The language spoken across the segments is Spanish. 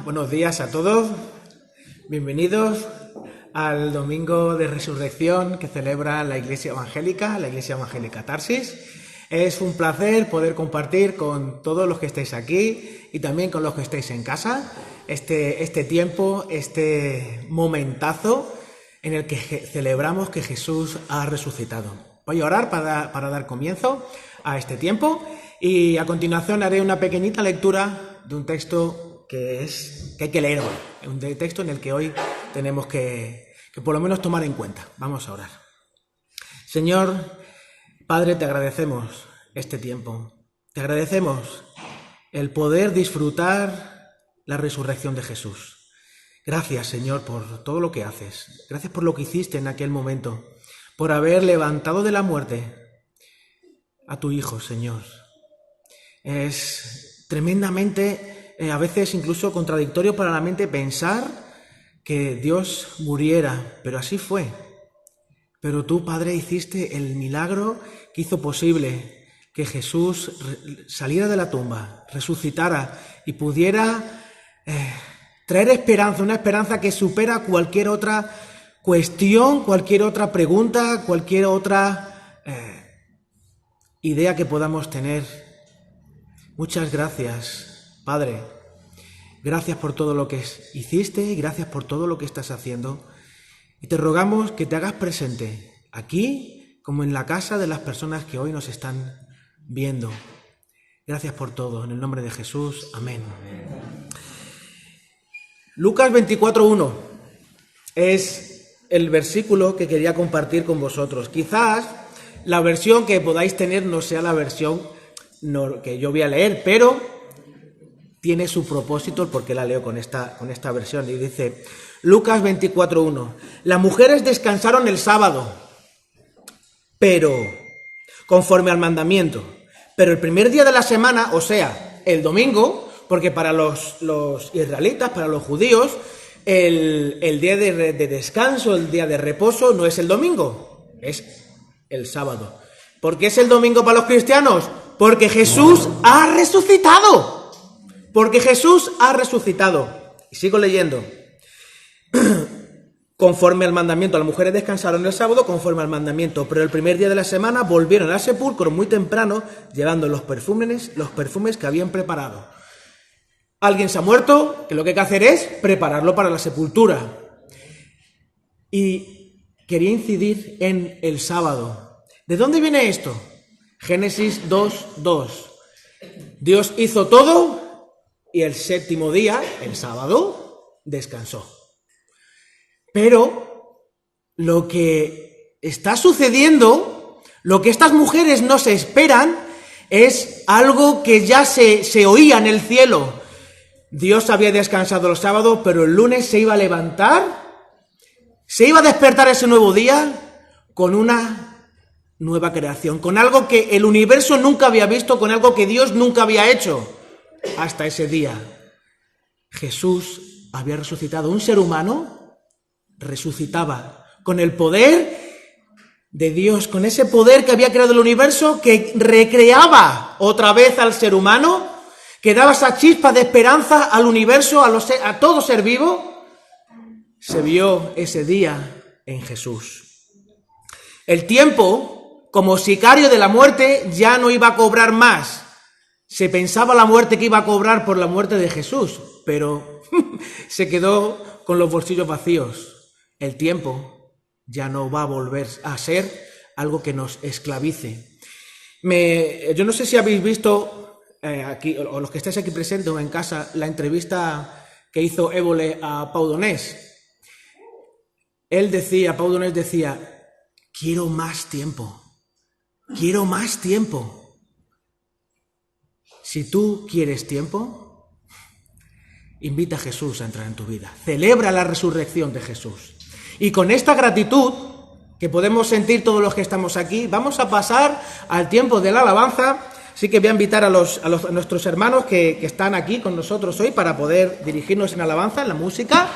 buenos días a todos. Bienvenidos al Domingo de Resurrección que celebra la Iglesia Evangélica Tarsis. Es un placer poder compartir con todos los que estáis aquí y también con los que estáis en casa este tiempo, este momentazo en el que celebramos que Jesús ha resucitado. Voy a orar para dar comienzo a este tiempo y a continuación haré una pequeñita lectura de un texto que hay que leer hoy, un texto en el que hoy tenemos que por lo menos tomar en cuenta. Vamos a orar. Señor, Padre, te agradecemos este tiempo. Te agradecemos el poder disfrutar la resurrección de Jesús. Gracias, Señor, por todo lo que haces. Gracias por lo que hiciste en aquel momento, por haber levantado de la muerte a tu Hijo, Señor. Es tremendamente, a veces incluso contradictorio para la mente pensar que Dios muriera, pero así fue. Pero tú, Padre, hiciste el milagro que hizo posible que Jesús saliera de la tumba, resucitara y pudiera traer esperanza, una esperanza que supera cualquier otra cuestión, cualquier otra pregunta, cualquier otra idea que podamos tener. Muchas gracias, Padre. Gracias por todo lo que hiciste y gracias por todo lo que estás haciendo. Y te rogamos que te hagas presente aquí como en la casa de las personas que hoy nos están viendo. Gracias por todo. En el nombre de Jesús. Amén. Lucas 24:1 es el versículo que quería compartir con vosotros. Quizás la versión que podáis tener no sea la versión que yo voy a leer, pero tiene su propósito porque la leo con esta versión. Y dice Lucas 24:1: las mujeres descansaron el sábado, pero conforme al mandamiento. Pero el primer día de la semana, o sea, el domingo, porque para los israelitas, para los judíos, el día de descanso, el día de reposo, no es el domingo, es el sábado. ¿Por qué es el domingo para los cristianos? Porque Jesús ha resucitado. Porque Jesús ha resucitado. Y sigo leyendo. Conforme al mandamiento, las mujeres descansaron el sábado conforme al mandamiento, pero el primer día de la semana volvieron al sepulcro muy temprano, llevando los perfumes que habían preparado. Alguien se ha muerto, que lo que hay que hacer es prepararlo para la sepultura. Y quería incidir en el sábado. ¿De dónde viene esto? Génesis 2:2. Dios hizo todo y el séptimo día, el sábado, descansó. Pero lo que está sucediendo, lo que estas mujeres no se esperan, es algo que ya se oía en el cielo. Dios había descansado el sábado, pero el lunes se iba a levantar, se iba a despertar ese nuevo día con una nueva creación, con algo que el universo nunca había visto, con algo que Dios nunca había hecho. Hasta ese día, Jesús había resucitado. Un ser humano resucitaba con el poder de Dios, con ese poder que había creado el universo, que recreaba otra vez al ser humano, que daba esa chispa de esperanza al universo, a todo ser vivo. Se vio ese día en Jesús. El tiempo, como sicario de la muerte, ya no iba a cobrar más. Se pensaba la muerte que iba a cobrar por la muerte de Jesús, pero se quedó con los bolsillos vacíos. El tiempo ya no va a volver a ser algo que nos esclavice. Yo no sé si habéis visto aquí, o los que estáis aquí presentes o en casa, la entrevista que hizo Évole a Pau Donés. Pau Donés decía, quiero más tiempo. Si tú quieres tiempo, invita a Jesús a entrar en tu vida. Celebra la resurrección de Jesús. Y con esta gratitud que podemos sentir todos los que estamos aquí, vamos a pasar al tiempo de la alabanza. Así que voy a invitar a nuestros hermanos que están aquí con nosotros hoy para poder dirigirnos en alabanza, en la música.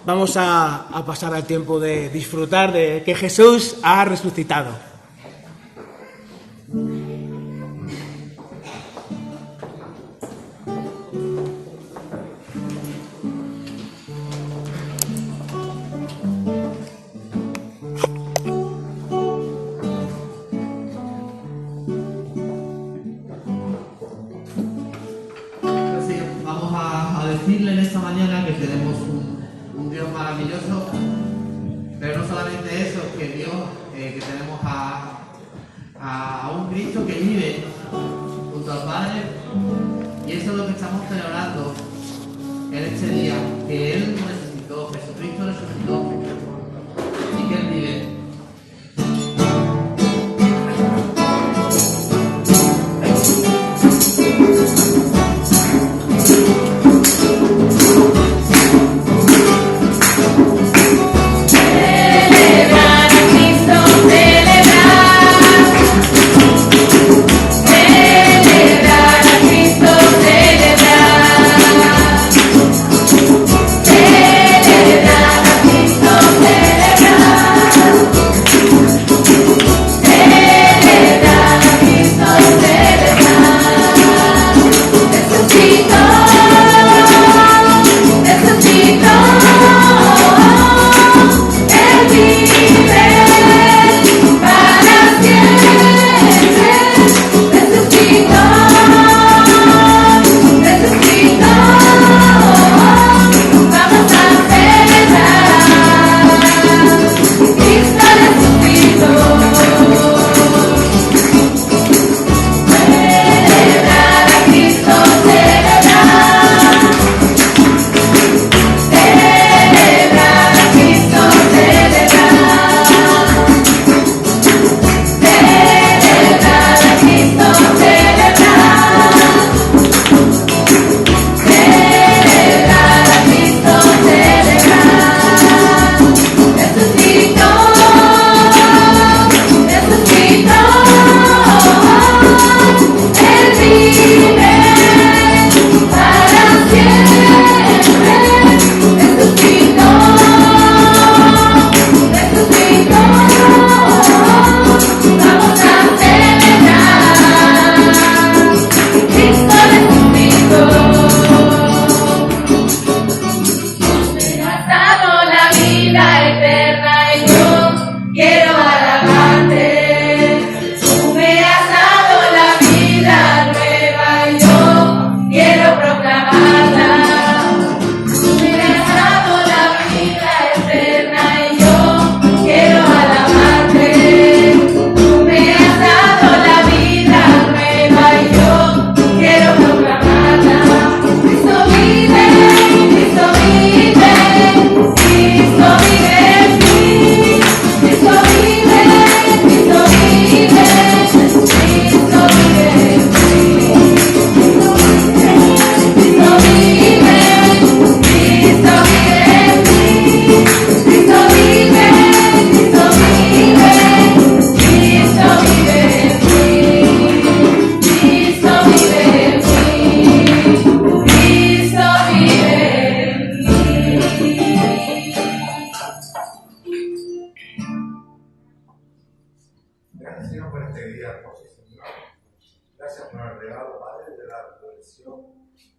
Vamos a pasar al tiempo de disfrutar de que Jesús ha resucitado. decirle en esta mañana que tenemos un Dios maravilloso, pero no solamente eso, que Dios, que tenemos a un Cristo que vive junto al Padre, y eso es lo que estamos celebrando en este día, que Él resucitó, Jesucristo resucitó, y que Él vive.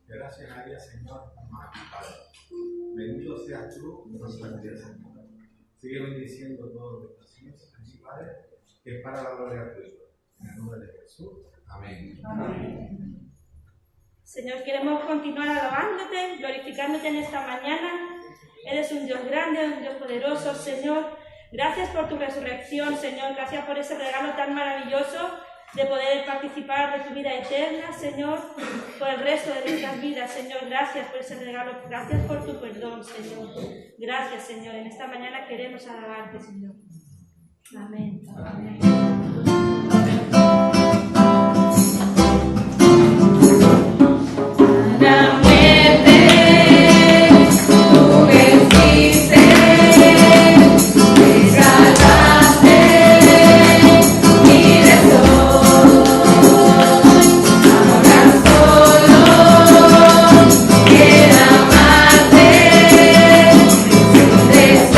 Gracias a ella, Señor, estamos aquí, Padre. Bendito seas tú, nuestra vida, Señor. Sigue bendiciendo todo lo que hacemos aquí, Padre, que es para la gloria tuya. En el nombre de Jesús. Amén. Amén. Señor, queremos continuar alabándote, glorificándote en esta mañana. Eres un Dios grande, un Dios poderoso, Señor. Gracias por tu resurrección, Señor. Gracias por ese regalo tan maravilloso de poder participar de tu vida eterna, Señor, por el resto de nuestras vidas, Señor. Gracias por ese regalo, gracias por tu perdón, Señor. Gracias, Señor. En esta mañana queremos alabarte, Señor. Amén. Amén.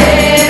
Desde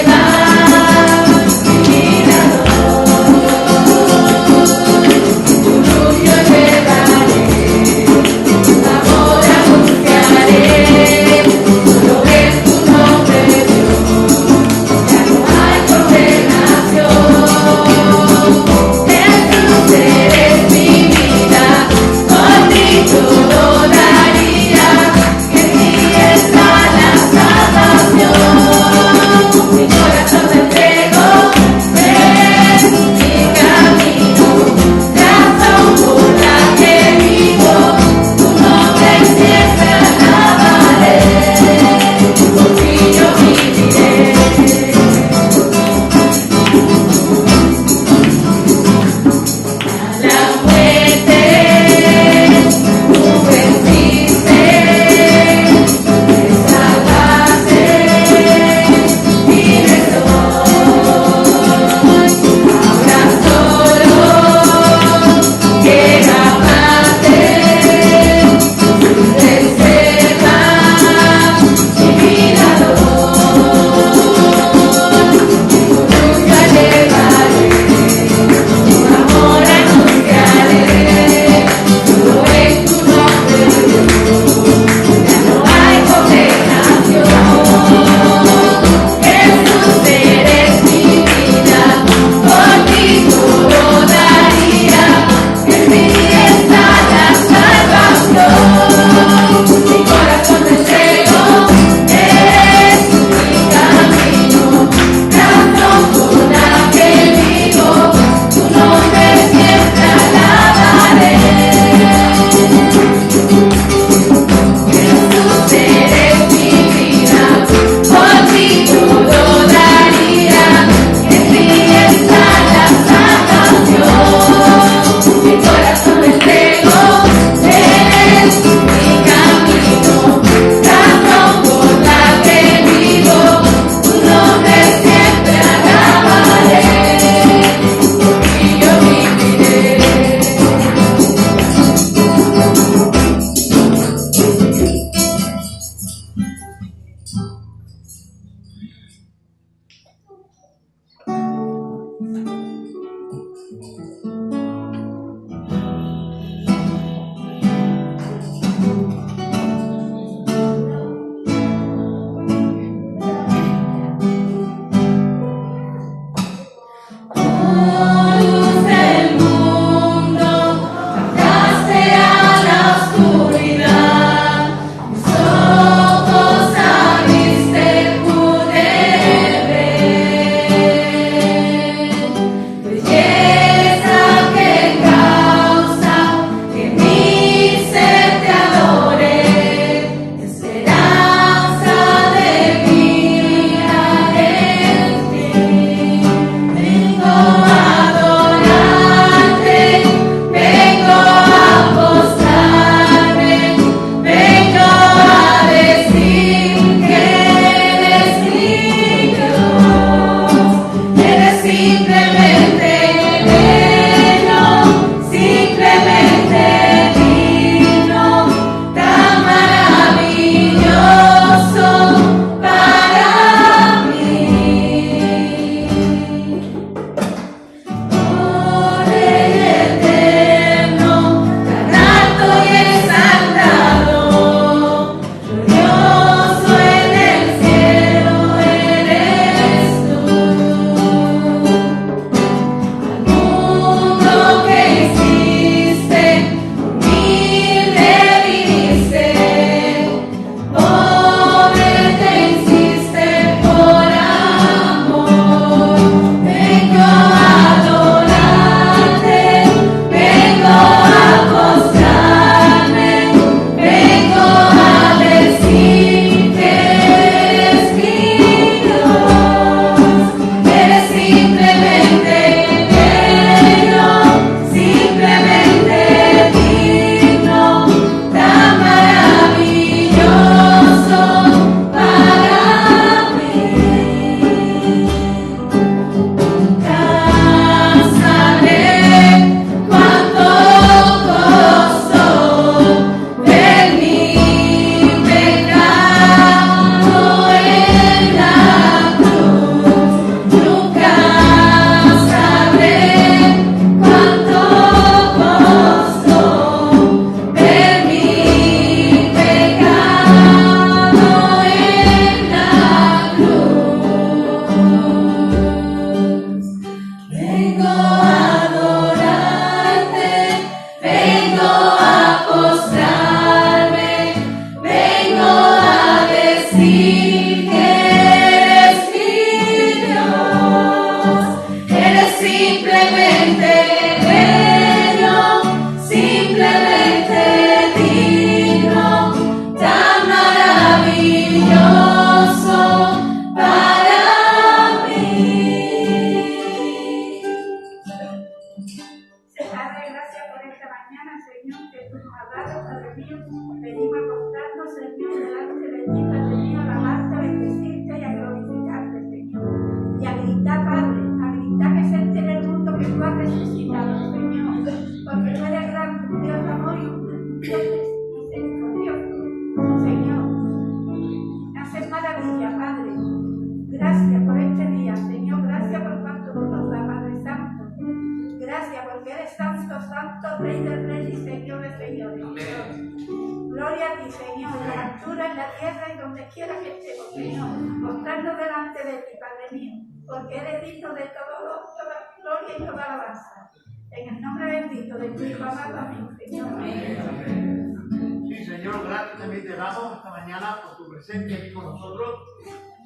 Sí, Señor. gracias también te damos esta mañana por tu presencia aquí con nosotros.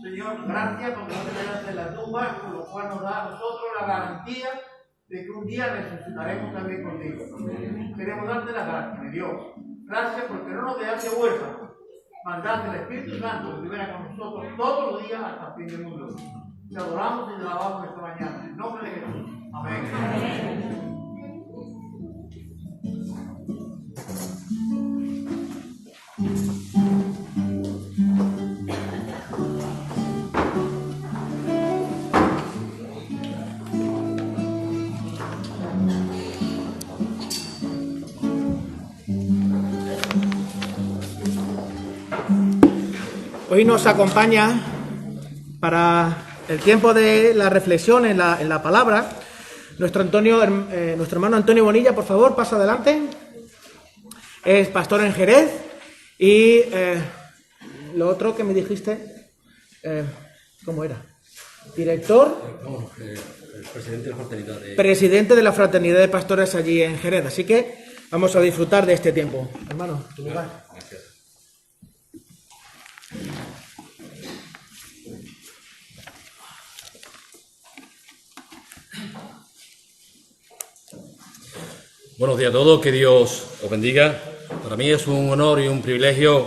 Señor, gracias porque no te quedaste en la tumba, con lo cual nos da a nosotros la garantía de que un día resucitaremos también contigo. Queremos darte las gracias, mi Dios. Gracias porque no nos dejaste huérfanos. Mandaste el Espíritu Santo que estuviera con nosotros todos los días hasta el fin del mundo. Te adoramos y te alabamos esta mañana. En nombre de Jesús. Amén. Amén. Hoy nos acompaña para el tiempo de la reflexión en la palabra nuestro hermano Antonio Bonilla. Por favor, pasa adelante. Es pastor en Jerez y lo otro que me dijiste, ¿cómo era? Director, presidente de la fraternidad presidente de la fraternidad de pastores allí en Jerez. Así que vamos a disfrutar de este tiempo. Hermano, tu lugar. Gracias. Buenos días a todos, que Dios os bendiga. Para mí es un honor y un privilegio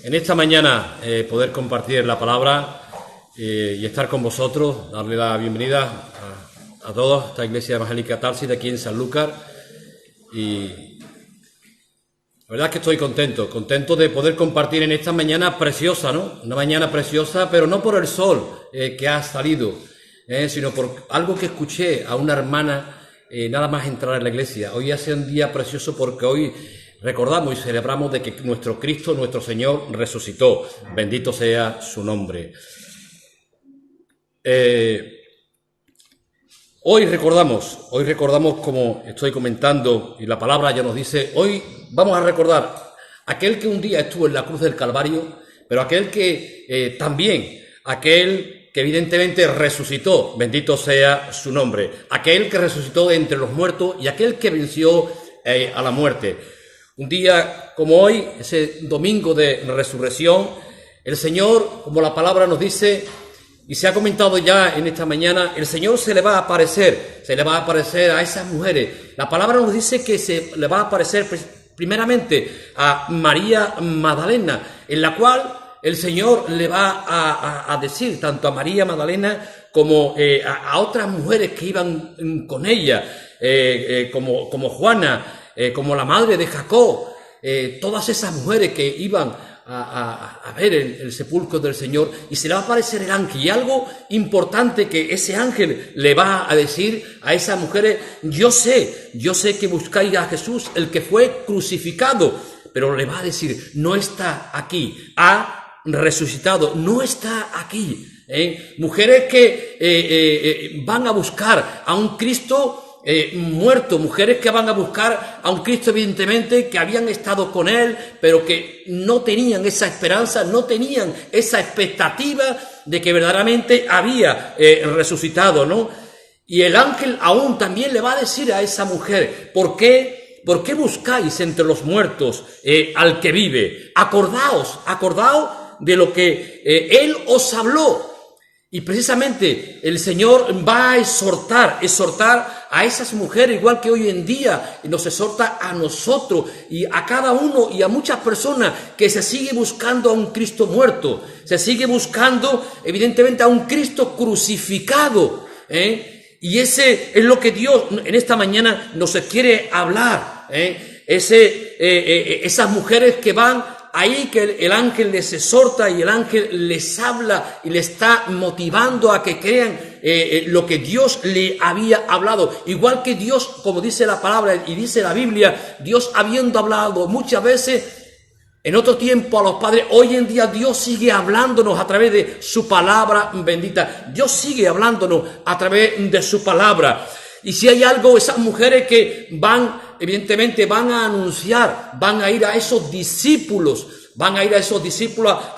en esta mañana poder compartir la palabra y estar con vosotros, darle la bienvenida a todos a esta iglesia evangélica Tarsis de aquí en Sanlúcar. Y la verdad es que estoy contento de poder compartir en esta mañana preciosa, ¿no? Una mañana preciosa, pero no por el sol que ha salido, sino por algo que escuché a una hermana nada más entrar en la iglesia. Hoy hace un día precioso porque hoy recordamos y celebramos de que nuestro Cristo, nuestro Señor, resucitó. Bendito sea su nombre. Hoy recordamos como estoy comentando, y la palabra ya nos dice, hoy vamos a recordar aquel que un día estuvo en la cruz del Calvario, pero aquel que aquel que evidentemente resucitó, bendito sea su nombre, aquel que resucitó de entre los muertos y aquel que venció a la muerte. Un día como hoy, ese domingo de resurrección, el Señor, como la palabra nos dice, y se ha comentado ya en esta mañana, el Señor se le va a aparecer a esas mujeres. La palabra nos dice que se le va a aparecer primeramente a María Magdalena, en la cual el Señor le va a decir tanto a María Magdalena como a otras mujeres que iban con ella, como Juana, como la madre de Jacob, todas esas mujeres que iban a ver el sepulcro del Señor, y se le va a aparecer el ángel. Y algo importante que ese ángel le va a decir a esas mujeres: yo sé que buscáis a Jesús, el que fue crucificado, pero le va a decir, no está aquí, ha resucitado, no está aquí. Mujeres que van a buscar a un Cristo muerto, mujeres que van a buscar a un Cristo evidentemente que habían estado con él, pero que no tenían esa esperanza, no tenían esa expectativa de que verdaderamente había resucitado, ¿no? Y el ángel aún también le va a decir a esa mujer: ¿por qué buscáis entre los muertos al que vive? Acordaos de lo que él os habló. Y precisamente el Señor va a exhortar a esas mujeres, igual que hoy en día nos exhorta a nosotros y a cada uno y a muchas personas, que se sigue buscando a un Cristo muerto, se sigue buscando evidentemente a un Cristo crucificado, y ese es lo que Dios en esta mañana nos quiere hablar, esas mujeres que van ahí, que el ángel les exhorta y el ángel les habla y les está motivando a que crean lo que Dios le había hablado. Igual que Dios, como dice la palabra y dice la Biblia, Dios habiendo hablado muchas veces en otro tiempo a los padres, hoy en día Dios sigue hablándonos a través de su palabra bendita. Dios sigue hablándonos a través de su palabra. Y si hay algo, esas mujeres que van, evidentemente van a anunciar, van a ir a esos discípulos,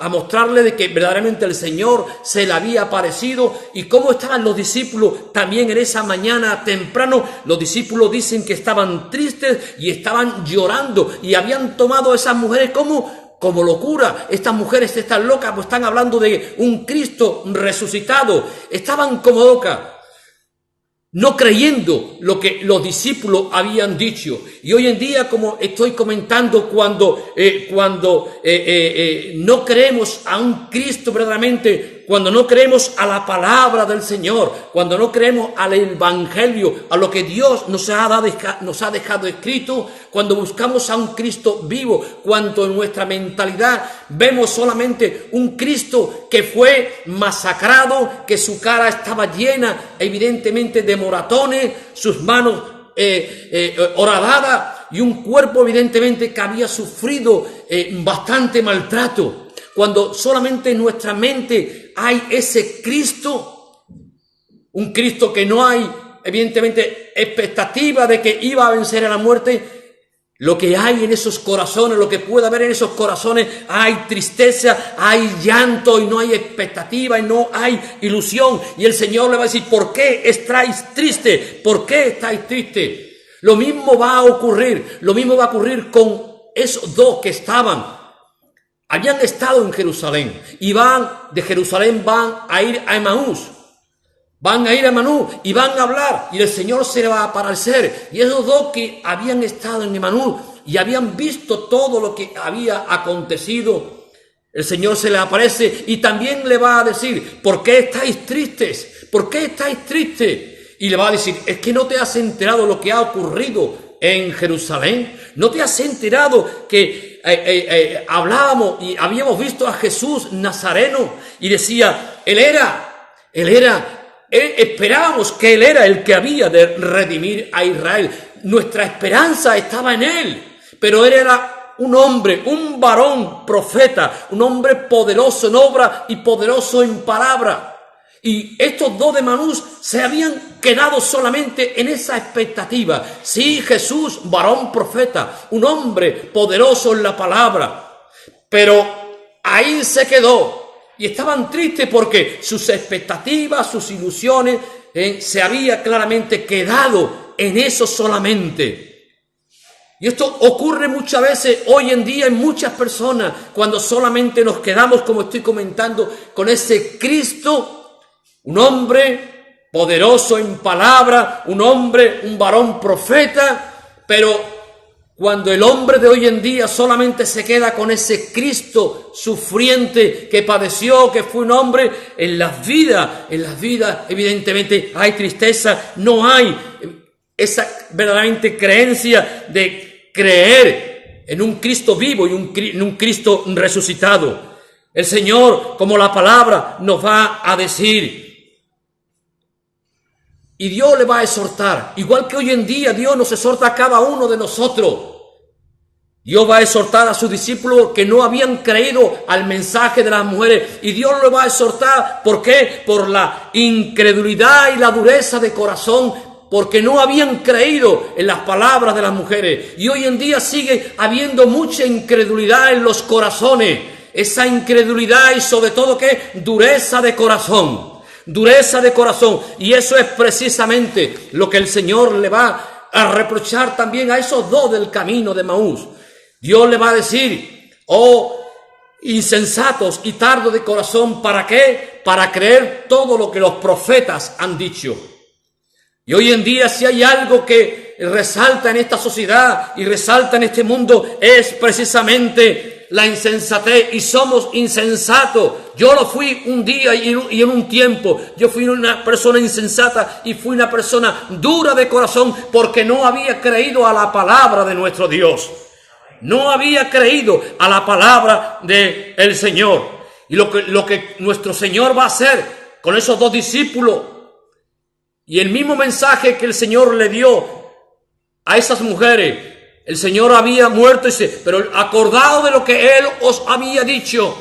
a mostrarle de que verdaderamente el Señor se le había aparecido. Y cómo estaban los discípulos también en esa mañana temprano. Los discípulos dicen que estaban tristes y estaban llorando, y habían tomado a esas mujeres como locura. Estas mujeres están locas, pues están hablando de un Cristo resucitado. Estaban como locas, no creyendo lo que los discípulos habían dicho. Y hoy en día, como estoy comentando, cuando no creemos a un Cristo verdaderamente, cuando no creemos a la palabra del Señor, cuando no creemos al Evangelio, a lo que Dios nos ha dejado escrito, cuando buscamos a un Cristo vivo, cuando en nuestra mentalidad vemos solamente un Cristo que fue masacrado, que su cara estaba llena evidentemente de moratones, sus manos horadadas, y un cuerpo evidentemente que había sufrido bastante maltrato. Cuando solamente en nuestra mente hay ese Cristo, un Cristo que no hay evidentemente expectativa de que iba a vencer a la muerte, lo que hay en esos corazones, lo que puede haber en esos corazones, hay tristeza, hay llanto, y no hay expectativa, y no hay ilusión. Y el Señor le va a decir: ¿por qué estáis tristes? ¿Por qué estáis tristes? Lo mismo va a ocurrir con esos dos que habían estado en Jerusalén, y de Jerusalén van a ir a Emaús. Van a ir a Emaús y van a hablar, y el Señor se le va a aparecer. Y esos dos que habían estado en Emaús y habían visto todo lo que había acontecido, el Señor se le aparece y también le va a decir: ¿por qué estáis tristes? ¿Por qué estáis tristes? Y le va a decir: ¿es que no te has enterado lo que ha ocurrido en Jerusalén? ¿No te has enterado que hablábamos y habíamos visto a Jesús Nazareno? Y decía, esperábamos que Él era el que había de redimir a Israel. Nuestra esperanza estaba en Él, pero Él era un hombre, un varón profeta, un hombre poderoso en obra y poderoso en palabra. Y estos dos de Emaús se habían quedado solamente en esa expectativa. Sí, Jesús, varón profeta, un hombre poderoso en la palabra, pero ahí se quedó. Y estaban tristes porque sus expectativas, sus ilusiones se había claramente quedado en eso solamente. Y esto ocurre muchas veces hoy en día en muchas personas, cuando solamente nos quedamos, como estoy comentando, con ese Cristo, un hombre poderoso en palabra, un varón profeta, pero cuando el hombre de hoy en día solamente se queda con ese Cristo sufriente que padeció, que fue un hombre, en las vidas evidentemente hay tristeza, no hay esa verdaderamente creencia de creer en un Cristo vivo y en un Cristo resucitado. El Señor, como la palabra nos va a decir, y Dios le va a exhortar, igual que hoy en día Dios nos exhorta a cada uno de nosotros. Dios va a exhortar a sus discípulos que no habían creído al mensaje de las mujeres, y Dios lo va a exhortar, ¿por qué? Por la incredulidad y la dureza de corazón, porque no habían creído en las palabras de las mujeres. Y hoy en día sigue habiendo mucha incredulidad en los corazones, esa incredulidad y sobre todo ¿qué? Dureza de corazón. Y eso es precisamente lo que el Señor le va a reprochar también a esos dos del camino de Emaús. Dios le va a decir: oh insensatos y tardos de corazón, ¿para qué? Para creer todo lo que los profetas han dicho. Y hoy en día, si hay algo que resalta en esta sociedad y resalta en este mundo, es precisamente la insensatez, y somos insensatos. Yo lo fui un día y en un tiempo. Yo fui una persona insensata y fui una persona dura de corazón porque no había creído a la palabra de nuestro Dios. No había creído a la palabra del Señor. Y lo que nuestro Señor va a hacer con esos dos discípulos, y el mismo mensaje que el Señor le dio a esas mujeres, el Señor había muerto, pero acordado de lo que Él os había dicho.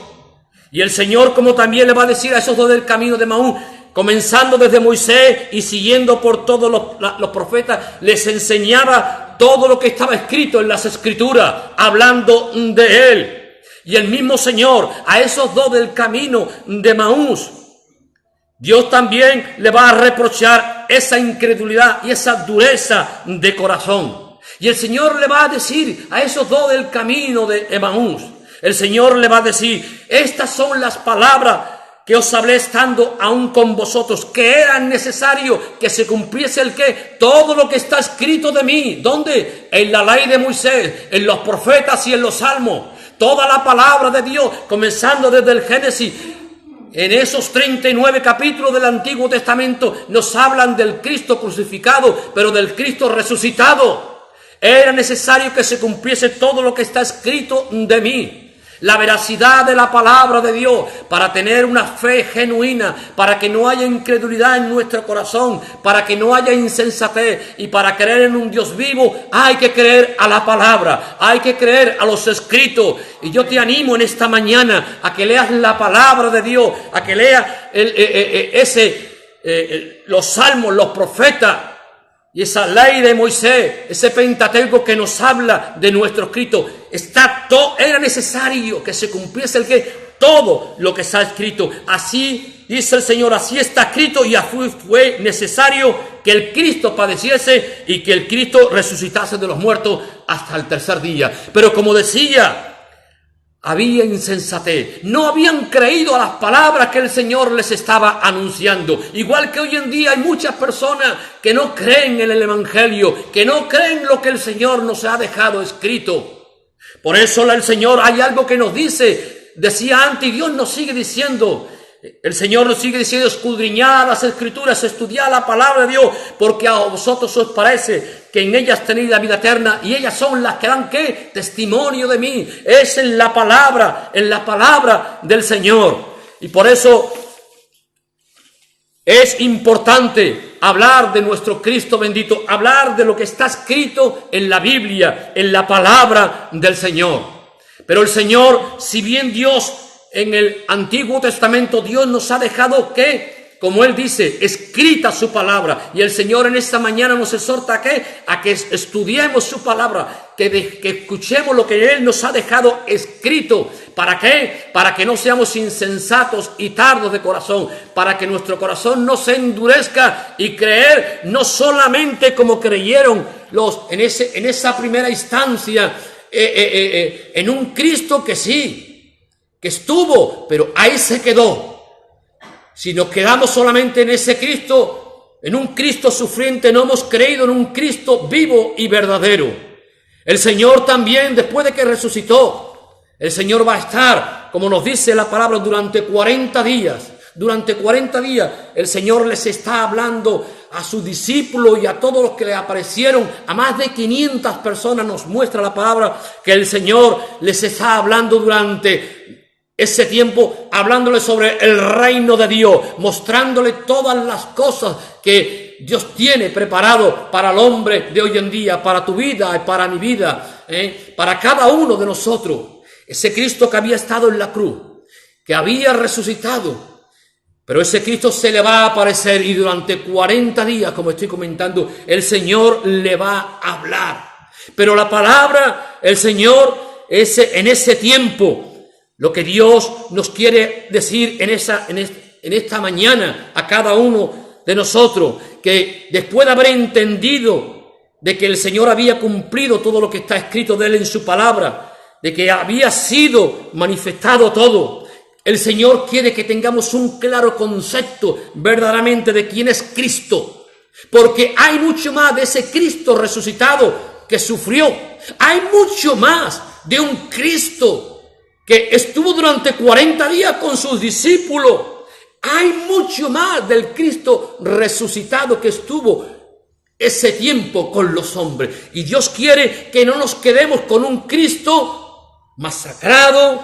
Y el Señor, como también le va a decir a esos dos del camino de Emaús, comenzando desde Moisés y siguiendo por todos los profetas, les enseñaba todo lo que estaba escrito en las Escrituras, hablando de Él. Y el mismo Señor, a esos dos del camino de Emaús, Dios también le va a reprochar esa incredulidad y esa dureza de corazón. Y el Señor le va a decir a esos dos del camino de Emaús, el Señor le va a decir, estas son las palabras que os hablé estando aún con vosotros, que era necesario que se cumpliese el qué, todo lo que está escrito de mí. ¿Dónde? En la ley de Moisés, en los profetas y en los salmos. Toda la palabra de Dios, comenzando desde el Génesis. En esos 39 capítulos del Antiguo Testamento nos hablan del Cristo crucificado, pero del Cristo resucitado. Era necesario que se cumpliese todo lo que está escrito de mí. La veracidad de la palabra de Dios, para tener una fe genuina, para que no haya incredulidad en nuestro corazón, para que no haya insensatez y para creer en un Dios vivo, hay que creer a la palabra, hay que creer a los escritos. Y yo te animo en esta mañana a que leas la palabra de Dios, a que leas los salmos, los profetas, y esa ley de Moisés, ese Pentateuco que nos habla de nuestro escrito, era necesario que se cumpliese todo lo que está escrito. Así dice el Señor, así está escrito, y fue necesario que el Cristo padeciese y que el Cristo resucitase de los muertos hasta el tercer día. Pero como decía, había insensatez, no habían creído a las palabras que el Señor les estaba anunciando. Igual que hoy en día hay muchas personas que no creen en el Evangelio, que no creen lo que el Señor nos ha dejado escrito. Por eso el Señor, hay algo que nos decía antes, y Dios nos sigue diciendo, el Señor nos sigue diciendo, escudriñad las Escrituras, estudiad la palabra de Dios, porque a vosotros os parece que en ellas tenéis la vida eterna, y ellas son las que dan ¿qué? Testimonio de mí. Es en la palabra del Señor. Y por eso es importante hablar de nuestro Cristo bendito, hablar de lo que está escrito en la Biblia, en la palabra del Señor. Pero el Señor, si bien Dios en el Antiguo Testamento, Dios nos ha dejado que, como Él dice, escrita su palabra. Y el Señor en esta mañana nos exhorta a que estudiemos su palabra, que escuchemos lo que Él nos ha dejado escrito. ¿Para qué? Para que no seamos insensatos y tardos de corazón, para que nuestro corazón no se endurezca y creer no solamente como creyeron en esa primera instancia, en un Cristo que sí, que estuvo, pero ahí se quedó. Si nos quedamos solamente en ese Cristo, en un Cristo sufriente, no hemos creído en un Cristo vivo y verdadero. El Señor también, después de que resucitó, el Señor va a estar, como nos dice la palabra, durante 40 días. Durante 40 días el Señor les está hablando a sus discípulos y a todos los que le aparecieron. A más de 500 personas nos muestra la palabra que el Señor les está hablando durante ese tiempo, hablándole sobre el reino de Dios, mostrándole todas las cosas que Dios tiene preparado para el hombre de hoy en día, para tu vida y para mi vida, para cada uno de nosotros. Ese Cristo que había estado en la cruz, que había resucitado, pero ese Cristo se le va a aparecer y durante 40 días, como estoy comentando, el Señor le va a hablar. Pero la palabra, el Señor, en ese tiempo, lo que Dios nos quiere decir en esta mañana a cada uno de nosotros, que después de haber entendido de que el Señor había cumplido todo lo que está escrito de Él en su palabra, de que había sido manifestado todo, el Señor quiere que tengamos un claro concepto verdaderamente de quién es Cristo, porque hay mucho más de ese Cristo resucitado que sufrió, hay mucho más de un Cristo que estuvo durante 40 días con sus discípulos. Hay mucho más del Cristo resucitado que estuvo ese tiempo con los hombres. Y Dios quiere que no nos quedemos con un Cristo masacrado,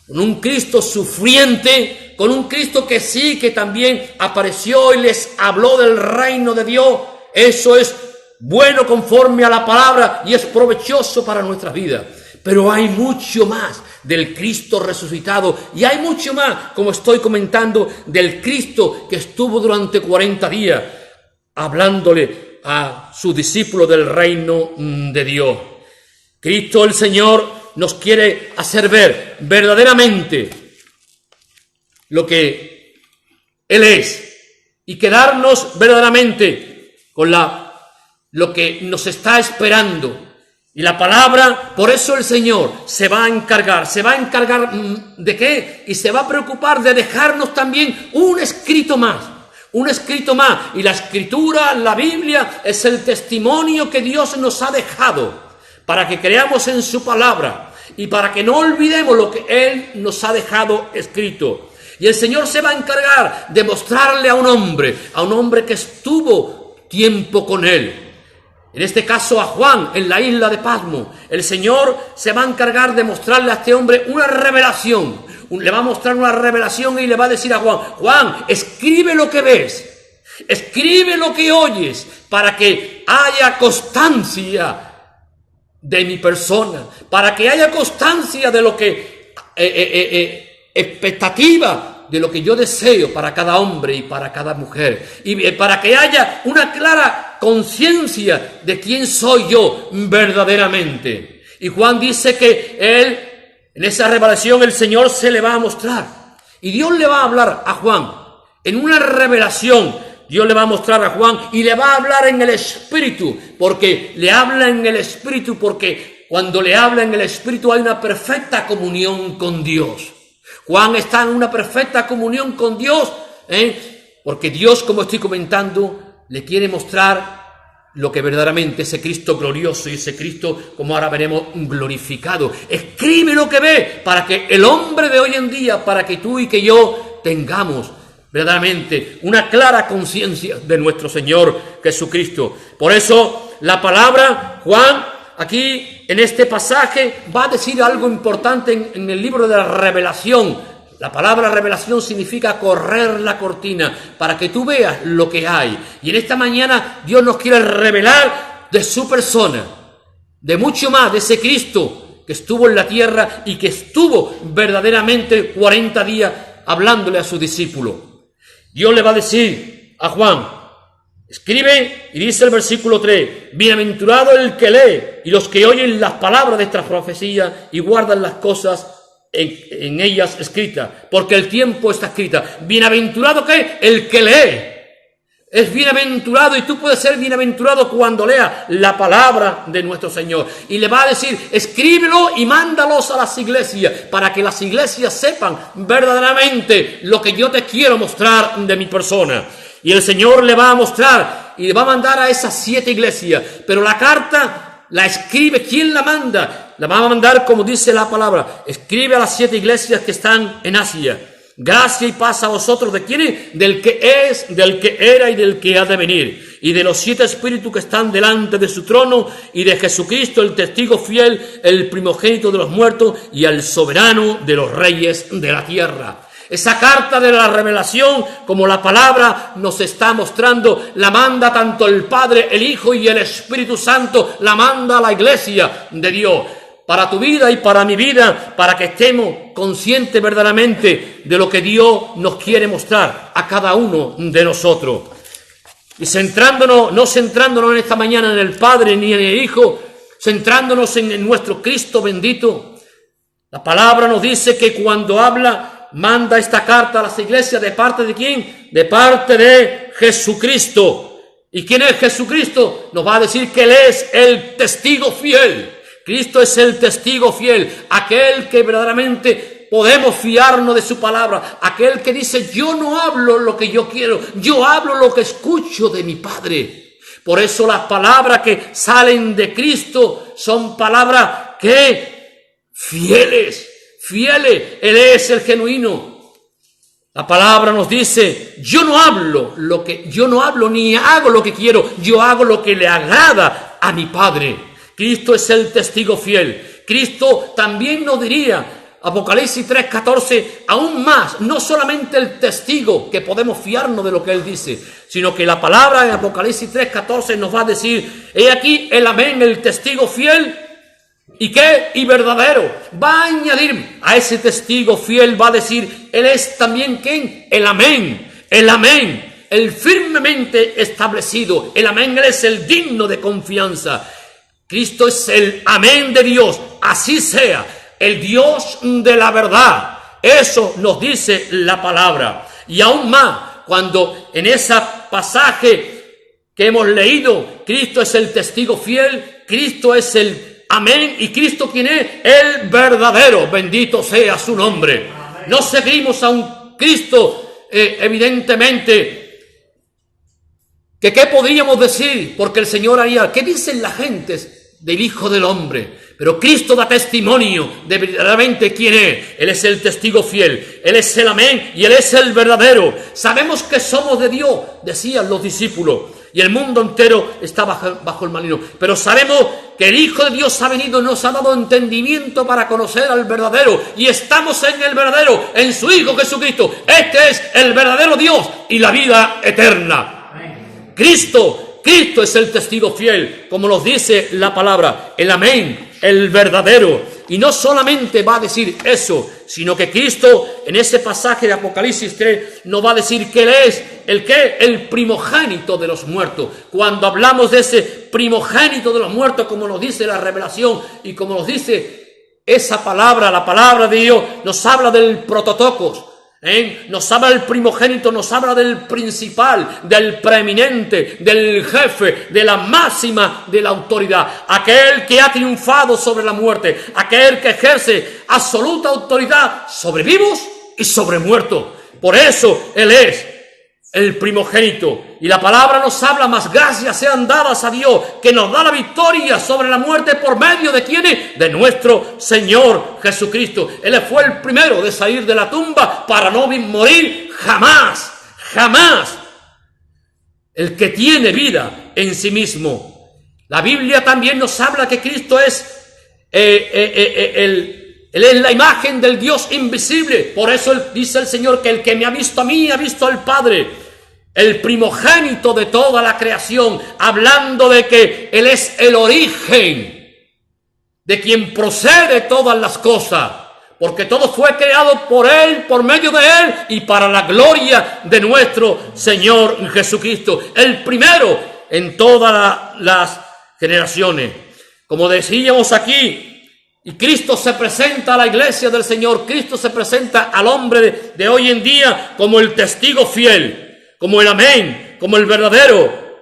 con un Cristo sufriente, con un Cristo que sí, que también apareció y les habló del reino de Dios. Eso es bueno conforme a la palabra y es provechoso para nuestra vida. Pero hay mucho más del Cristo resucitado. Y hay mucho más, como estoy comentando, del Cristo que estuvo durante 40 días hablándole a sus discípulos del reino de Dios. Cristo el Señor nos quiere hacer ver verdaderamente lo que Él es y quedarnos verdaderamente con lo que nos está esperando. Y la palabra, por eso el Señor se va a encargar ¿de qué? Y se va a preocupar de dejarnos también un escrito más. Y la Escritura, la Biblia, es el testimonio que Dios nos ha dejado para que creamos en su palabra y para que no olvidemos lo que Él nos ha dejado escrito. Y el Señor se va a encargar de mostrarle a un hombre que estuvo tiempo con Él. En este caso a Juan, en la isla de Patmos. El Señor se va a encargar de mostrarle a este hombre una revelación. Le va a mostrar una revelación y le va a decir a Juan: Juan, escribe lo que ves, escribe lo que oyes, para que haya constancia de mi persona, para que haya constancia de lo que expectativa de lo que yo deseo para cada hombre y para cada mujer, y para que haya una clara conciencia de quién soy yo verdaderamente. Y Juan dice que él, en esa revelación, el Señor se le va a mostrar, y Dios le va a hablar a Juan en una revelación. Dios le va a mostrar a Juan y le va a hablar en el Espíritu, porque le habla en el Espíritu, porque cuando le habla en el Espíritu hay una perfecta comunión con Dios. Juan está en una perfecta comunión con Dios, porque Dios, como estoy comentando, le quiere mostrar lo que verdaderamente ese Cristo glorioso y ese Cristo, como ahora veremos, glorificado. Escribe lo que ve, para que el hombre de hoy en día, para que tú y que yo tengamos verdaderamente una clara conciencia de nuestro Señor Jesucristo. Por eso la palabra, Juan, aquí en este pasaje, va a decir algo importante en el libro de la revelación. La palabra revelación significa correr la cortina para que tú veas lo que hay. Y en esta mañana Dios nos quiere revelar de su persona, de mucho más, de ese Cristo que estuvo en la tierra y que estuvo verdaderamente 40 días hablándole a sus discípulos. Dios le va a decir a Juan: escribe, y dice el versículo 3, bienaventurado el que lee y los que oyen las palabras de esta profecía y guardan las cosas en ellas escritas, porque el tiempo está escrita. Bienaventurado ¿qué? El que lee. Es bienaventurado, y tú puedes ser bienaventurado cuando leas la palabra de nuestro Señor. Y le va a decir: escríbelo y mándalos a las iglesias, para que las iglesias sepan verdaderamente lo que yo te quiero mostrar de mi persona. Y el Señor le va a mostrar y le va a mandar a esas 7 iglesias. Pero la carta la escribe, ¿quién la manda? La va a mandar, como dice la palabra: escribe a las 7 iglesias que están en Asia. Gracia y paz a vosotros. ¿De quién es? Del que es, del que era y del que ha de venir. Y de los 7 espíritus que están delante de su trono, y de Jesucristo, el testigo fiel, el primogénito de los muertos, y al soberano de los reyes de la tierra. Esa carta de la revelación, como la palabra nos está mostrando, la manda tanto el Padre, el Hijo y el Espíritu Santo, la manda a la iglesia de Dios. Para tu vida y para mi vida, para que estemos conscientes verdaderamente de lo que Dios nos quiere mostrar a cada uno de nosotros. Y no centrándonos en esta mañana en el Padre ni en el Hijo, centrándonos en nuestro Cristo bendito. La palabra nos dice que cuando habla, manda esta carta a las iglesias, ¿de parte de quién? De parte de Jesucristo. ¿Y quién es Jesucristo? Nos va a decir que Él es el testigo fiel. Cristo es el testigo fiel, aquel que verdaderamente podemos fiarnos de su palabra, aquel que dice: yo no hablo lo que yo quiero, yo hablo lo que escucho de mi Padre. Por eso las palabras que salen de Cristo son palabras que fieles, Él es el genuino. La palabra nos dice: yo no hablo ni hago lo que quiero, yo hago lo que le agrada a mi Padre. Cristo es el testigo fiel. Cristo también nos diría, Apocalipsis 3:14, aún más, no solamente el testigo, que podemos fiarnos de lo que Él dice, sino que la palabra en Apocalipsis 3:14 nos va a decir: he aquí el amén, el testigo fiel, ¿Y qué? Y verdadero. Va a añadir a ese testigo fiel, va a decir, él es también ¿quién? El amén, el amén, el firmemente establecido. El amén, él es el digno de confianza. Cristo es el amén de Dios, así sea, el Dios de la verdad. Eso nos dice la palabra. Y aún más, cuando en ese pasaje que hemos leído, Cristo es el testigo fiel, Cristo es el amén, y Cristo ¿quién es? El verdadero, bendito sea su nombre. No seguimos a un Cristo, evidentemente, que qué podríamos decir, porque el Señor haría, ¿qué dicen las gentes del Hijo del Hombre? Pero Cristo da testimonio de verdaderamente quién es. Él es el testigo fiel, Él es el amén y Él es el verdadero. Sabemos que somos de Dios, decían los discípulos, y el mundo entero está bajo el maligno. Pero sabemos que el Hijo de Dios ha venido y nos ha dado entendimiento para conocer al verdadero. Y estamos en el verdadero, en su Hijo Jesucristo. Este es el verdadero Dios y la vida eterna. Cristo es el testigo fiel, como nos dice la palabra, el amén, el verdadero. Y no solamente va a decir eso, sino que Cristo en ese pasaje de Apocalipsis 3 nos va a decir que Él es el primogénito de los muertos. Cuando hablamos de ese primogénito de los muertos, como nos dice la revelación y como nos dice esa palabra, la palabra de Dios, nos habla del prototocos. Nos habla del primogénito, nos habla del principal, del preeminente, del jefe, de la máxima de la autoridad, aquel que ha triunfado sobre la muerte, aquel que ejerce absoluta autoridad sobre vivos y sobre muertos. Por eso Él es el primogénito. Y la palabra nos habla, más gracias sean dadas a Dios, que nos da la victoria sobre la muerte por medio de ¿quién? De nuestro Señor Jesucristo. Él fue el primero de salir de la tumba para no morir jamás, jamás. El que tiene vida en sí mismo. La Biblia también nos habla que Cristo es Él es la imagen del Dios invisible. Por eso dice el Señor que el que me ha visto a mí, ha visto al Padre. El primogénito de toda la creación, hablando de que Él es el origen, de quien procede todas las cosas, porque todo fue creado por Él, por medio de Él y para la gloria de nuestro Señor Jesucristo. El primero en todas las generaciones. Como decíamos aquí, y Cristo se presenta a la iglesia del Señor, Cristo se presenta al hombre de hoy en día como el testigo fiel, como el amén, como el verdadero,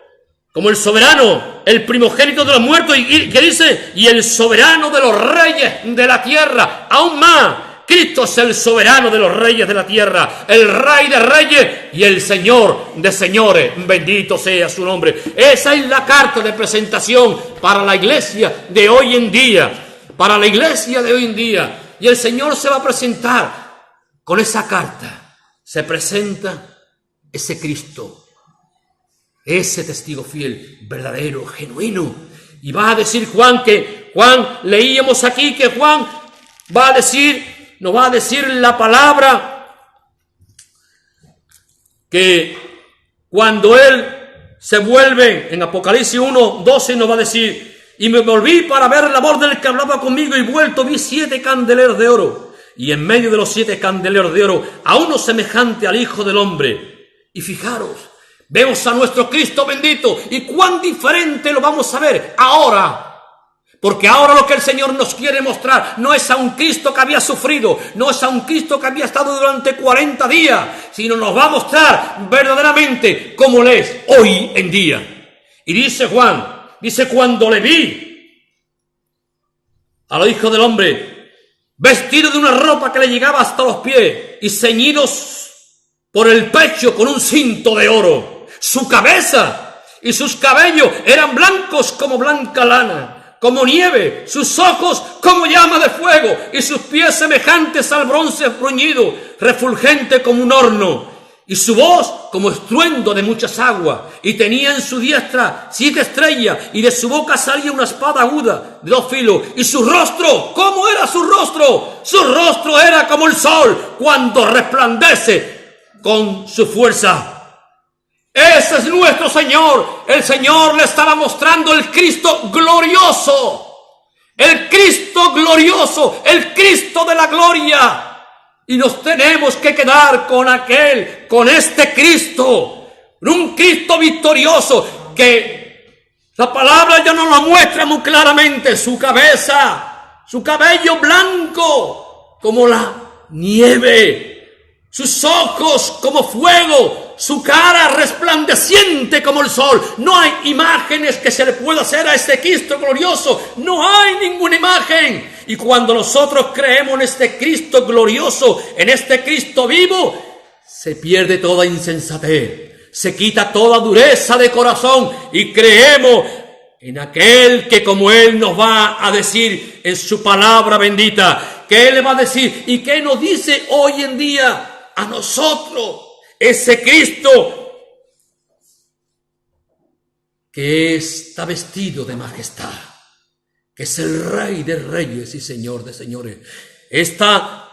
como el soberano, el primogénito de los muertos, y ¿qué dice? Y el soberano de los reyes de la tierra. Aún más, Cristo es el soberano de los reyes de la tierra, el rey de reyes y el señor de señores. Bendito sea su nombre. Esa es la carta de presentación para la iglesia de hoy en día, para la iglesia de hoy en día. Y el Señor se va a presentar con esa carta. Se presenta ese Cristo, ese testigo fiel, verdadero, genuino. Y va a decir Juan leíamos aquí que Juan nos va a decir la palabra que cuando él se vuelve, en Apocalipsis 1:12 nos va a decir, y me volví para ver la voz del que hablaba conmigo, y vuelto vi 7 candeleros de oro, y en medio de los 7 candeleros de oro a uno semejante al Hijo del Hombre. Y fijaros, vemos a nuestro Cristo bendito, y cuán diferente lo vamos a ver ahora. Porque ahora lo que el Señor nos quiere mostrar no es a un Cristo que había sufrido, no es a un Cristo que había estado durante 40 días, sino nos va a mostrar verdaderamente cómo Él es hoy en día. Y dice Juan, cuando le vi al Hijo del Hombre, vestido de una ropa que le llegaba hasta los pies y ceñidos por el pecho con un cinto de oro. Su cabeza y sus cabellos eran blancos como blanca lana, como nieve, sus ojos como llama de fuego, y sus pies semejantes al bronce bruñido, refulgente como un horno, y su voz como estruendo de muchas aguas, y tenía en su diestra 7 estrellas, y de su boca salía una espada aguda de 2 filos, y su rostro, ¿cómo era su rostro? Su rostro era como el sol cuando resplandece con su fuerza. Ese es nuestro Señor. El Señor le estaba mostrando el Cristo glorioso, el Cristo glorioso, el Cristo de la gloria. Y nos tenemos que quedar con este Cristo, un Cristo victorioso, que la palabra ya nos lo muestra muy claramente. Su cabeza, su cabello blanco como la nieve, sus ojos como fuego, su cara resplandeciente como el sol. No hay imágenes que se le pueda hacer a este Cristo glorioso, no hay ninguna imagen. Y cuando nosotros creemos en este Cristo glorioso, en este Cristo vivo, se pierde toda insensatez, se quita toda dureza de corazón y creemos en aquel que, como Él nos va a decir en su palabra bendita, que Él le va a decir y que nos dice hoy en día a nosotros, ese Cristo que está vestido de majestad, que es el Rey de reyes y Señor de señores. Esta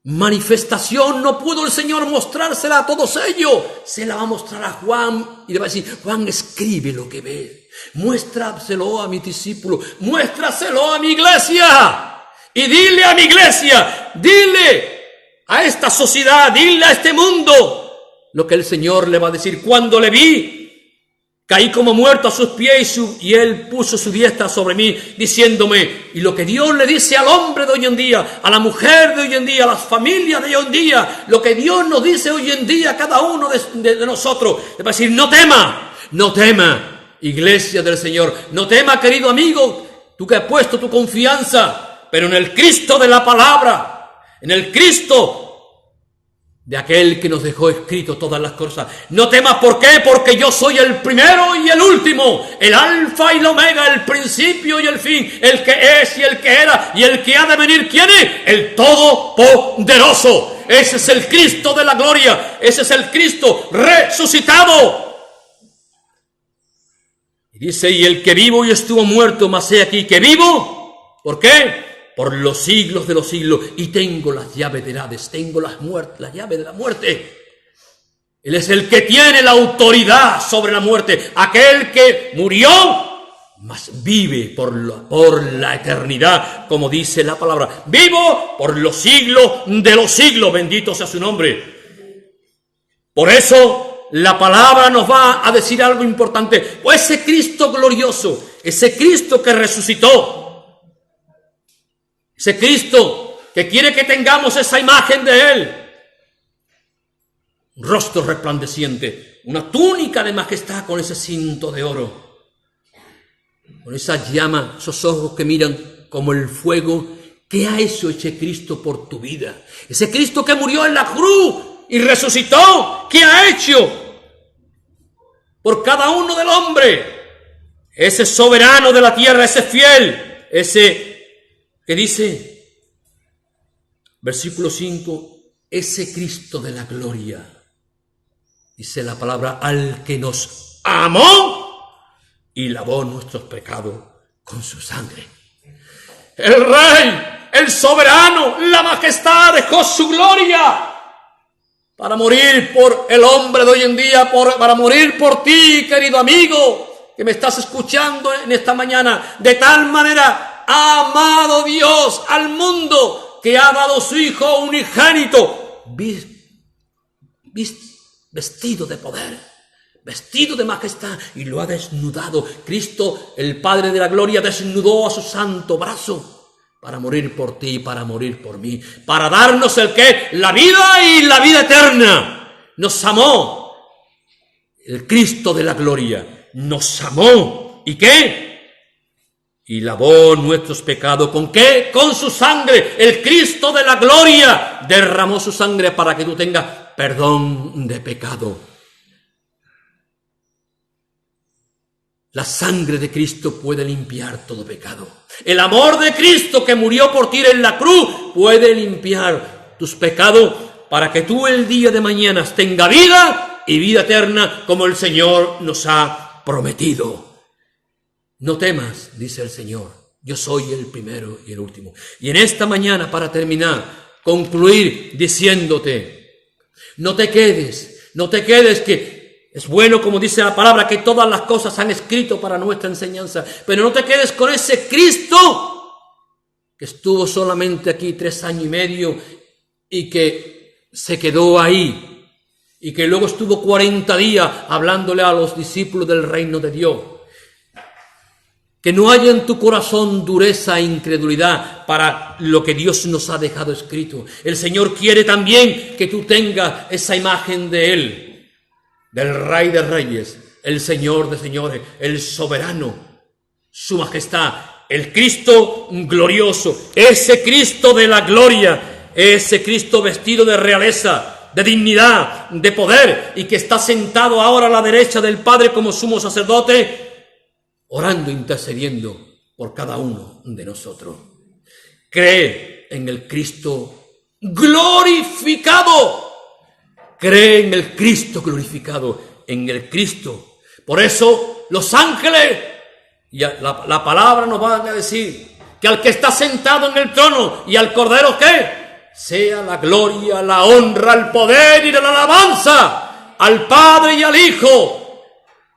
manifestación no pudo el Señor mostrársela a todos ellos, se la va a mostrar a Juan y le va a decir: Juan, escribe lo que ves, muéstraselo a mi discípulo, muéstraselo a mi iglesia, y dile a mi iglesia, dile a esta sociedad, dile a este mundo lo que el Señor le va a decir. Cuando le vi, caí como muerto a sus pies y Él puso su diestra sobre mí, diciéndome, y lo que Dios le dice al hombre de hoy en día, a la mujer de hoy en día, a las familias de hoy en día, lo que Dios nos dice hoy en día a cada uno de nosotros, le va a decir: no tema, no tema, iglesia del Señor, no tema, querido amigo, tú que has puesto tu confianza, pero en el Cristo de la palabra, en el Cristo de aquel que nos dejó escrito todas las cosas. No temas, ¿por qué? Porque yo soy el primero y el último, el alfa y el omega, el principio y el fin, el que es y el que era y el que ha de venir. ¿Quién es? El Todopoderoso. Ese es el Cristo de la gloria, ese es el Cristo resucitado. Y dice: y el que vivo y estuvo muerto, mas he aquí que vivo. ¿Por qué? Por los siglos de los siglos, y tengo las llaves del Hades, tengo la llave de la muerte. Él es el que tiene la autoridad sobre la muerte, aquel que murió, mas vive por la eternidad, como dice la palabra. Vivo por los siglos de los siglos, bendito sea su nombre. Por eso la palabra nos va a decir algo importante. Pues ese Cristo glorioso, ese Cristo que resucitó, ese Cristo que quiere que tengamos esa imagen de Él, un rostro resplandeciente, una túnica de majestad con ese cinto de oro, con esa llama, esos ojos que miran como el fuego. ¿Qué ha hecho ese Cristo por tu vida? Ese Cristo que murió en la cruz y resucitó, ¿qué ha hecho por cada uno del hombre? Ese soberano de la tierra, ese fiel, ese que dice, versículo 5, ese Cristo de la gloria, dice la palabra, al que nos amó y lavó nuestros pecados con su sangre. El Rey, el soberano, la majestad dejó su gloria para morir por el hombre de hoy en día, para morir por ti, querido amigo, que me estás escuchando en esta mañana. De tal manera ha amado Dios al mundo que ha dado su Hijo unigénito, vestido de poder, vestido de majestad, y lo ha desnudado. Cristo, el Padre de la gloria, desnudó a su santo brazo para morir por ti, para morir por mí, para darnos el ¿qué? La vida y la vida eterna. Nos amó el Cristo de la gloria, nos amó. ¿Y qué? Y lavó nuestros pecados. ¿Con qué? Con su sangre. El Cristo de la gloria derramó su sangre para que tú tengas perdón de pecado. La sangre de Cristo puede limpiar todo pecado. El amor de Cristo que murió por ti en la cruz puede limpiar tus pecados para que tú el día de mañana tengas vida y vida eterna como el Señor nos ha prometido. No temas, dice el Señor, yo soy el primero y el último. Y en esta mañana, para terminar, concluir diciéndote, no te quedes que Es bueno, como dice la palabra, que todas las cosas han escrito para nuestra enseñanza. Pero no te quedes con ese Cristo que estuvo solamente aquí 3 años y medio y que se quedó ahí. Y que luego estuvo 40 días hablándole a los discípulos del reino de Dios. Que no haya en tu corazón dureza e incredulidad para lo que Dios nos ha dejado escrito. El Señor quiere también que tú tengas esa imagen de Él, del Rey de Reyes, el Señor de Señores, el Soberano, Su Majestad, el Cristo glorioso, ese Cristo de la gloria, ese Cristo vestido de realeza, de dignidad, de poder, y que está sentado ahora a la derecha del Padre como sumo sacerdote, orando, intercediendo por cada uno de nosotros. Cree en el Cristo glorificado. Cree en el Cristo glorificado, en el Cristo. Por eso los ángeles, y la palabra nos va a decir que al que está sentado en el trono y al Cordero, ¿qué? Sea la gloria, la honra, el poder y la alabanza al Padre y al Hijo.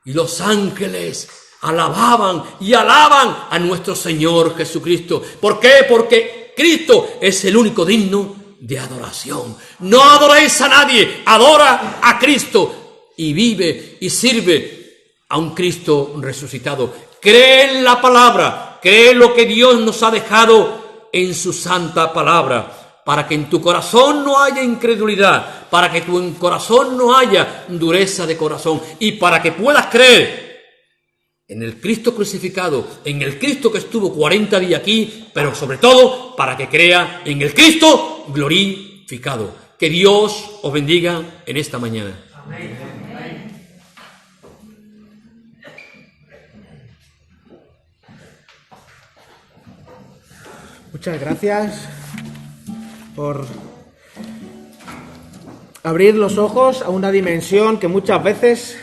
Y los ángeles alababan y alaban a nuestro Señor Jesucristo. ¿Por qué? Porque Cristo es el único digno de adoración. No adoréis a nadie, adora a Cristo y vive y sirve a un Cristo resucitado. Cree en la palabra, cree lo que Dios nos ha dejado en su santa palabra, para que en tu corazón no haya incredulidad, para que en tu corazón no haya dureza de corazón y para que puedas creer en el Cristo crucificado, en el Cristo que estuvo 40 días aquí, pero sobre todo para que crea en el Cristo glorificado. Que Dios os bendiga en esta mañana. Amén. Muchas gracias por abrir los ojos a una dimensión que muchas veces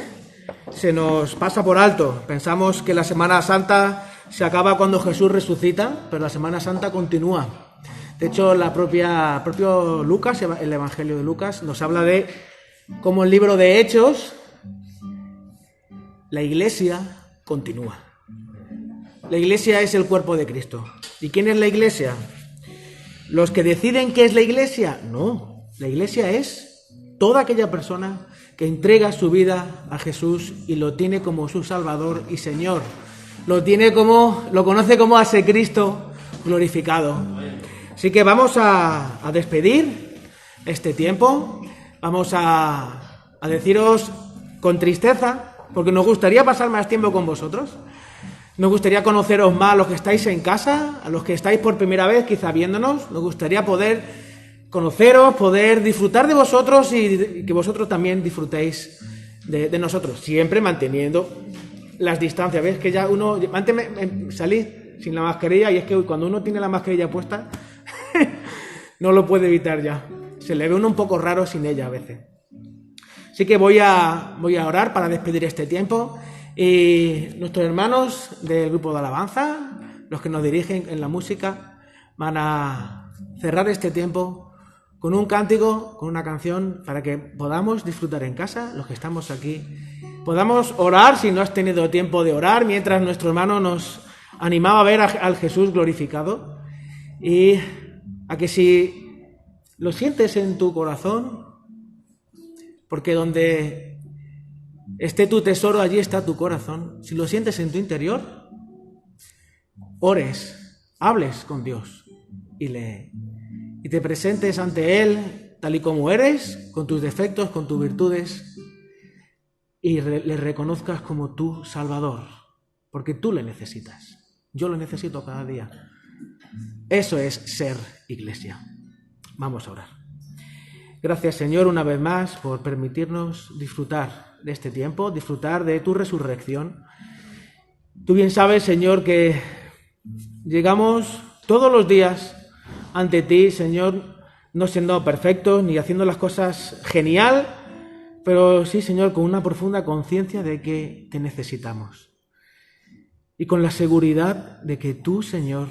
se nos pasa por alto. Pensamos que la Semana Santa se acaba cuando Jesús resucita, pero la Semana Santa continúa. De hecho, propio Lucas, el Evangelio de Lucas, nos habla de cómo el libro de Hechos, la Iglesia continúa. La Iglesia es el cuerpo de Cristo. ¿Y quién es la Iglesia? ¿Los que deciden qué es la Iglesia? No, la Iglesia es toda aquella persona que entrega su vida a Jesús y lo tiene como su Salvador y Señor. Lo conoce como a ese Cristo glorificado. Así que vamos a despedir este tiempo. Vamos a deciros con tristeza, porque nos gustaría pasar más tiempo con vosotros. Nos gustaría conoceros más a los que estáis en casa, a los que estáis por primera vez quizá viéndonos. Nos gustaría poder conoceros, poder disfrutar de vosotros y que vosotros también disfrutéis de nosotros, siempre manteniendo las distancias. ¿Ves que ya uno... Antes salí sin la mascarilla y es que cuando uno tiene la mascarilla puesta no lo puede evitar ya. Se le ve uno un poco raro sin ella a veces. Así que voy a orar para despedir este tiempo. Y nuestros hermanos del grupo de alabanza, los que nos dirigen en la música, van a cerrar este tiempo con un cántico, con una canción, para que podamos disfrutar en casa, los que estamos aquí. Podamos orar, si no has tenido tiempo de orar, mientras nuestro hermano nos animaba a ver al Jesús glorificado. Y a que si lo sientes en tu corazón, porque donde esté tu tesoro, allí está tu corazón. Si lo sientes en tu interior, ores, hables con Dios y te presentes ante Él tal y como eres, con tus defectos, con tus virtudes, y le reconozcas como tu Salvador, porque tú le necesitas. Yo lo necesito cada día. Eso es ser iglesia. Vamos a orar. Gracias, Señor, una vez más por permitirnos disfrutar de este tiempo, disfrutar de tu resurrección. Tú bien sabes, Señor, que llegamos todos los días ante ti, Señor, no siendo perfectos ni haciendo las cosas genial, pero sí, Señor, con una profunda conciencia de que te necesitamos. Y con la seguridad de que tú, Señor,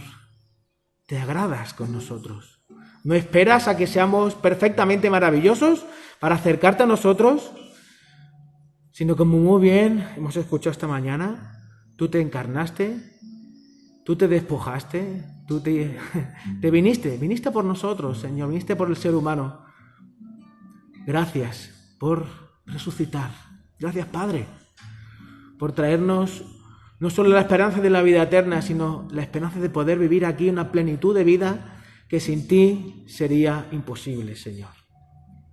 te agradas con nosotros. No esperas a que seamos perfectamente maravillosos para acercarte a nosotros, sino como muy bien hemos escuchado esta mañana, tú te encarnaste, tú te despojaste, tú te viniste por nosotros, Señor, viniste por el ser humano. Gracias por resucitar. Gracias, Padre, por traernos no solo la esperanza de la vida eterna, sino la esperanza de poder vivir aquí una plenitud de vida que sin ti sería imposible, Señor.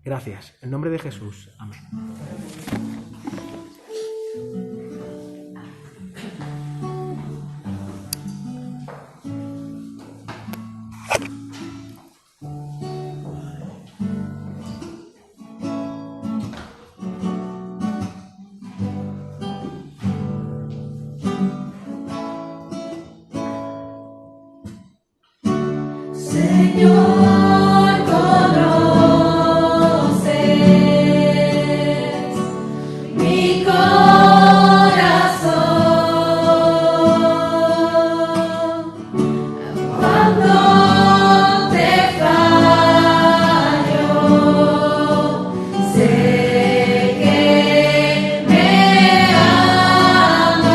Gracias. En nombre de Jesús. Amén. Señor, conoces mi corazón. Cuando te fallo, sé que me amas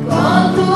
con tu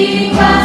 glorificado